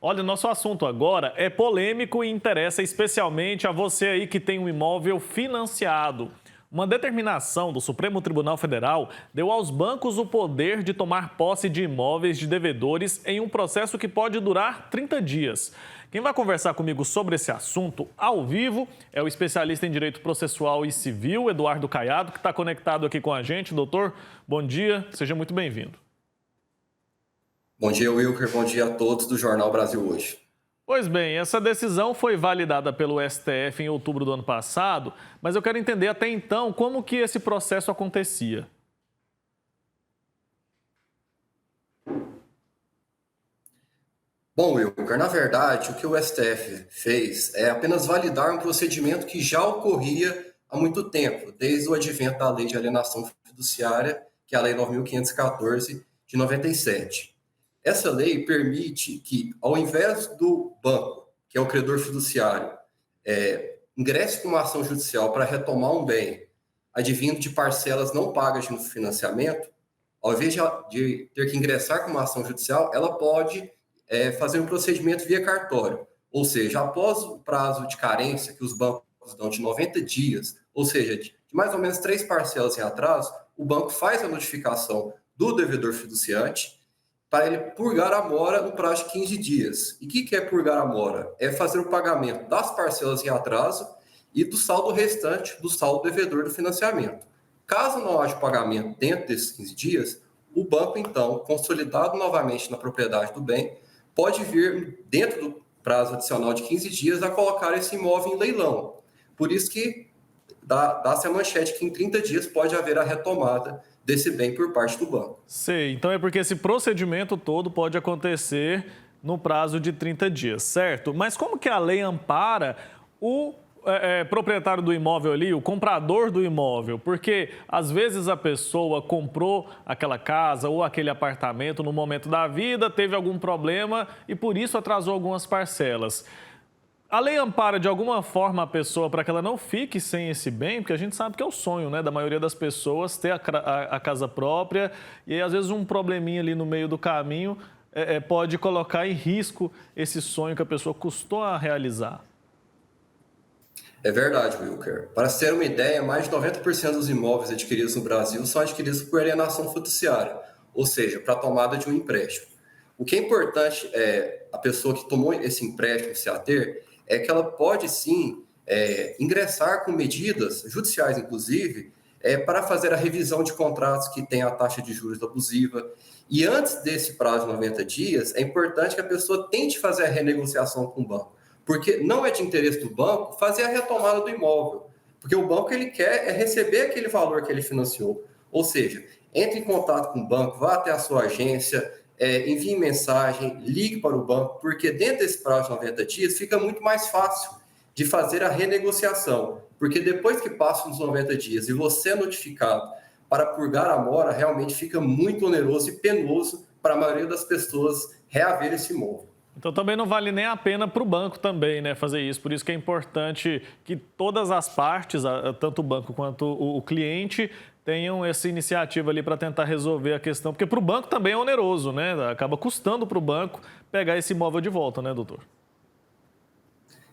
Olha, nosso assunto agora é polêmico e interessa especialmente a você aí que tem um imóvel financiado. Uma determinação do Supremo Tribunal Federal deu aos bancos o poder de tomar posse de imóveis de devedores em um processo que pode durar 30 dias. Quem vai conversar comigo sobre esse assunto ao vivo é o especialista em direito processual e civil, Eduardo Caiado, que está conectado aqui com a gente. Doutor, bom dia, seja muito bem-vindo. Bom dia, Wilker. Bom dia a todos do Jornal Brasil Hoje. Pois bem, essa decisão foi validada pelo STF em outubro do ano passado, mas eu quero entender até então como que esse processo acontecia. Bom, Wilker, na verdade, o que o STF fez é apenas validar um procedimento que já ocorria há muito tempo, desde o advento da Lei de Alienação Fiduciária, que é a Lei 9.514 de 97. Essa lei permite que, ao invés do banco, que é o credor fiduciário, ingresse com uma ação judicial para retomar um bem advindo de parcelas não pagas no financiamento, ao invés de ter que ingressar com uma ação judicial, ela pode fazer um procedimento via cartório. Ou seja, após o prazo de carência que os bancos dão de 90 dias, ou seja, de mais ou menos 3 parcelas em atraso, o banco faz a notificação do devedor fiduciante para ele purgar a mora no prazo de 15 dias. E o que é purgar a mora? É fazer o pagamento das parcelas em atraso e do saldo restante do saldo devedor do financiamento. Caso não haja pagamento dentro desses 15 dias, o banco, então, consolidado novamente na propriedade do bem, pode vir, dentro do prazo adicional de 15 dias, a colocar esse imóvel em leilão. Por isso que dá-se a manchete que em 30 dias pode haver a retomada desse bem por parte do banco. Sei, então é porque esse procedimento todo pode acontecer no prazo de 30 dias, certo? Mas como que a lei ampara o proprietário do imóvel ali, o comprador do imóvel? Porque às vezes a pessoa comprou aquela casa ou aquele apartamento no momento da vida, teve algum problema e por isso atrasou algumas parcelas. A lei ampara de alguma forma a pessoa para que ela não fique sem esse bem, porque a gente sabe que é o sonho, né, da maioria das pessoas ter a casa própria e aí, às vezes um probleminha ali no meio do caminho pode colocar em risco esse sonho que a pessoa custou a realizar. É verdade, Wilker. Para se ter uma ideia, mais de 90% dos imóveis adquiridos no Brasil são adquiridos por alienação fiduciária, ou seja, para a tomada de um empréstimo. O que é importante é a pessoa que tomou esse empréstimo se ater é que ela pode sim ingressar com medidas judiciais, inclusive, para fazer a revisão de contratos que têm a taxa de juros abusiva. E antes desse prazo de 90 dias, é importante que a pessoa tente fazer a renegociação com o banco, porque não é de interesse do banco fazer a retomada do imóvel, porque o banco ele quer receber aquele valor que ele financiou. Ou seja, entre em contato com o banco, vá até a sua agência, envie mensagem, ligue para o banco, porque dentro desse prazo de 90 dias fica muito mais fácil de fazer a renegociação, porque depois que passam os 90 dias e você é notificado para purgar a mora, realmente fica muito oneroso e penoso para a maioria das pessoas reaver esse imóvel. Então também não vale nem a pena para o banco também, né, fazer isso. Por isso que é importante que todas as partes, tanto o banco quanto o cliente, tenham essa iniciativa ali para tentar resolver a questão. Porque para o banco também é oneroso, né? Acaba custando para o banco pegar esse imóvel de volta, né, doutor?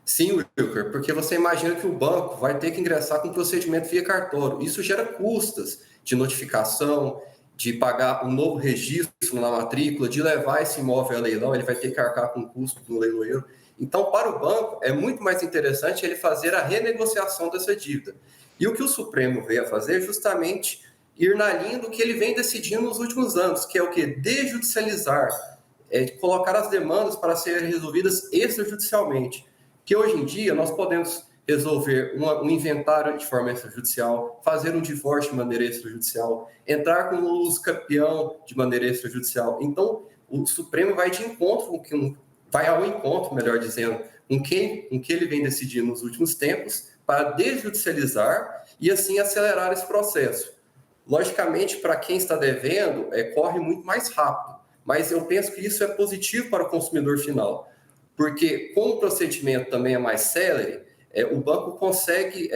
Sim, Wilker, porque você imagina que o banco vai ter que ingressar com um procedimento via cartório. Isso gera custas de notificação, de pagar um novo registro na matrícula, de levar esse imóvel a leilão, ele vai ter que arcar com o custo do leiloeiro. Então, para o banco, é muito mais interessante ele fazer a renegociação dessa dívida. E o que o Supremo veio a fazer é justamente ir na linha do que ele vem decidindo nos últimos anos, que é o quê? Desjudicializar, colocar as demandas para serem resolvidas extrajudicialmente. Que hoje em dia nós podemos resolver um inventário de forma extrajudicial, fazer um divórcio de maneira extrajudicial, entrar com o uso capião de maneira extrajudicial. Então, o Supremo vai de encontro, vai ao encontro, melhor dizendo, com que ele vem decidindo nos últimos tempos, para desjudicializar e assim acelerar esse processo. Logicamente, para quem está devendo, corre muito mais rápido, mas eu penso que isso é positivo para o consumidor final, porque como o procedimento também é mais célere, o banco consegue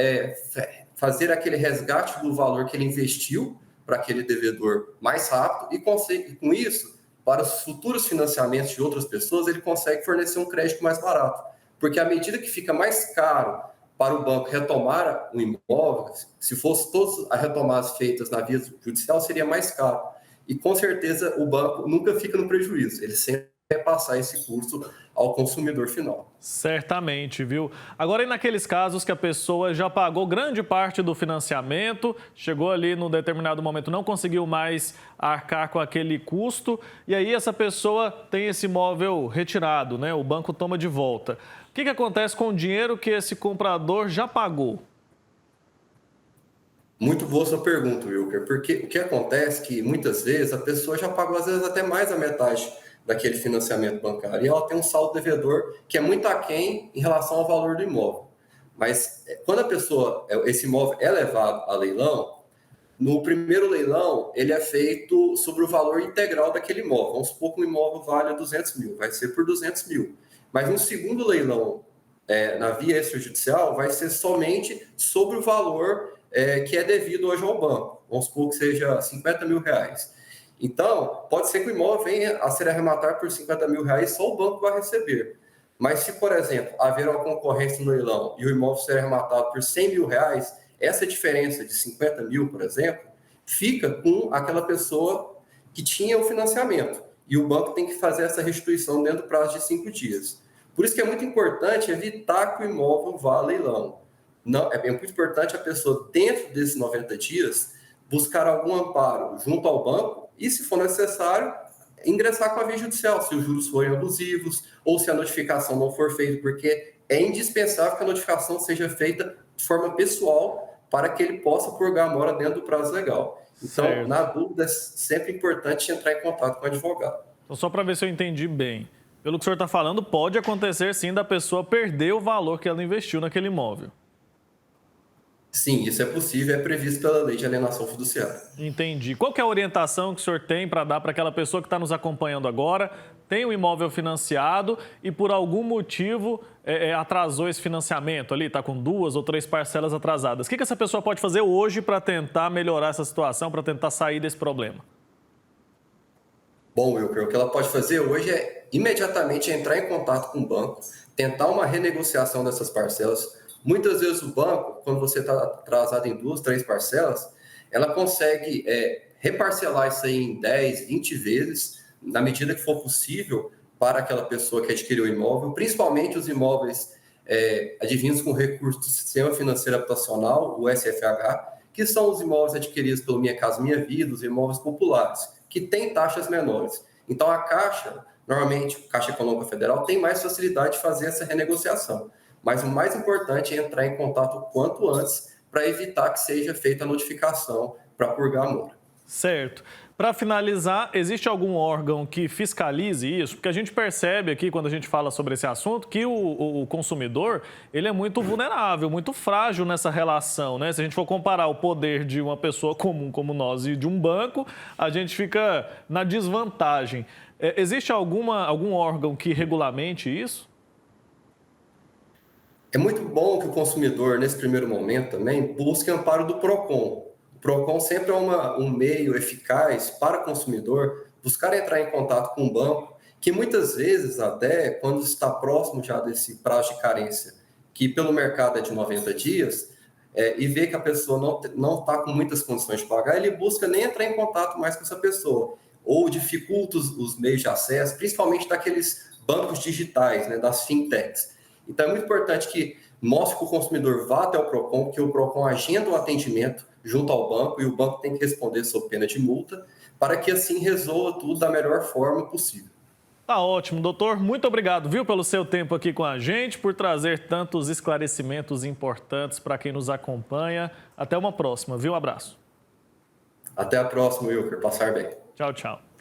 fazer aquele resgate do valor que ele investiu para aquele devedor mais rápido e consegue, com isso, para os futuros financiamentos de outras pessoas, ele consegue fornecer um crédito mais barato. Porque à medida que fica mais caro para o banco retomar o imóvel, se fosse todas as retomadas feitas na via judicial, seria mais caro. E com certeza o banco nunca fica no prejuízo, ele sempre vai passar esse custo ao consumidor final. Certamente, viu? Agora, e naqueles casos que a pessoa já pagou grande parte do financiamento, chegou ali num determinado momento, não conseguiu mais arcar com aquele custo, e aí essa pessoa tem esse imóvel retirado, né? O banco toma de volta. O que acontece com o dinheiro que esse comprador já pagou? Muito boa sua pergunta, Wilker, porque o que acontece é que muitas vezes a pessoa já pagou, às vezes, até mais da metade daquele financiamento bancário e ela tem um saldo devedor que é muito aquém em relação ao valor do imóvel. Mas quando esse imóvel é levado a leilão, no primeiro leilão ele é feito sobre o valor integral daquele imóvel. Vamos supor que o imóvel vale 200 mil, vai ser por 200 mil. Mas no segundo leilão, na via extrajudicial, vai ser somente sobre o valor que é devido hoje ao banco. Vamos supor que seja 50 mil reais. Então, pode ser que o imóvel venha a ser arrematado por 50 mil reais, só o banco vai receber. Mas se, por exemplo, haver uma concorrência no leilão e o imóvel ser arrematado por 100 mil reais, essa diferença de 50 mil, por exemplo, fica com aquela pessoa que tinha o financiamento. E o banco tem que fazer essa restituição dentro do prazo de 5 dias. Por isso que é muito importante evitar que o imóvel vá a leilão. Não, é muito importante a pessoa, dentro desses 90 dias, buscar algum amparo junto ao banco e, se for necessário, ingressar com a via judicial, se os juros forem abusivos ou se a notificação não for feita, porque é indispensável que a notificação seja feita de forma pessoal para que ele possa purgar a mora dentro do prazo legal. Então, certo, na dúvida, é sempre importante entrar em contato com o advogado. Então, só para ver se eu entendi bem, pelo que o senhor está falando, pode acontecer sim da pessoa perder o valor que ela investiu naquele imóvel. Sim, isso é possível, é previsto pela lei de alienação fiduciária. Entendi. Qual que é a orientação que o senhor tem para dar para aquela pessoa que está nos acompanhando agora, tem um imóvel financiado e por algum motivo atrasou esse financiamento ali, está com 2 ou 3 parcelas atrasadas? O que essa pessoa pode fazer hoje para tentar melhorar essa situação, para tentar sair desse problema? Bom, Wilker, o que ela pode fazer hoje é imediatamente entrar em contato com o banco, tentar uma renegociação dessas parcelas. Muitas vezes o banco, quando você está atrasado em 2, 3 parcelas, ela consegue reparcelar isso aí em 10, 20 vezes, na medida que for possível, para aquela pessoa que adquiriu o imóvel, principalmente os imóveis advindos com recurso do Sistema Financeiro Habitacional, o SFH, que são os imóveis adquiridos pelo Minha Casa Minha Vida, os imóveis populares, que têm taxas menores. Então a Caixa, normalmente a Caixa Econômica Federal, tem mais facilidade de fazer essa renegociação. Mas o mais importante é entrar em contato o quanto antes para evitar que seja feita a notificação para purgar a mora. Certo. Para finalizar, existe algum órgão que fiscalize isso? Porque a gente percebe aqui, quando a gente fala sobre esse assunto, que o consumidor ele é muito vulnerável, muito frágil nessa relação, né? Se a gente for comparar o poder de uma pessoa comum como nós e de um banco, a gente fica na desvantagem. Existe algum órgão que regulamente isso? É muito bom que o consumidor, nesse primeiro momento também, busque amparo do PROCON. O PROCON sempre é um meio eficaz para o consumidor buscar entrar em contato com o banco, que muitas vezes, até quando está próximo já desse prazo de carência, que pelo mercado é de 90 dias, e vê que a pessoa não está com muitas condições de pagar, ele busca nem entrar em contato mais com essa pessoa, ou dificulta os meios de acesso, principalmente daqueles bancos digitais, né, das fintechs. Então, é muito importante que mostre que o consumidor vá até o PROCON, que o PROCON agenda o atendimento junto ao banco e o banco tem que responder sob pena de multa, para que assim resolva tudo da melhor forma possível. Tá ótimo, doutor. Muito obrigado, viu, pelo seu tempo aqui com a gente, por trazer tantos esclarecimentos importantes para quem nos acompanha. Até uma próxima, viu? Um abraço. Até a próxima, Wilker. Passar bem. Tchau, tchau.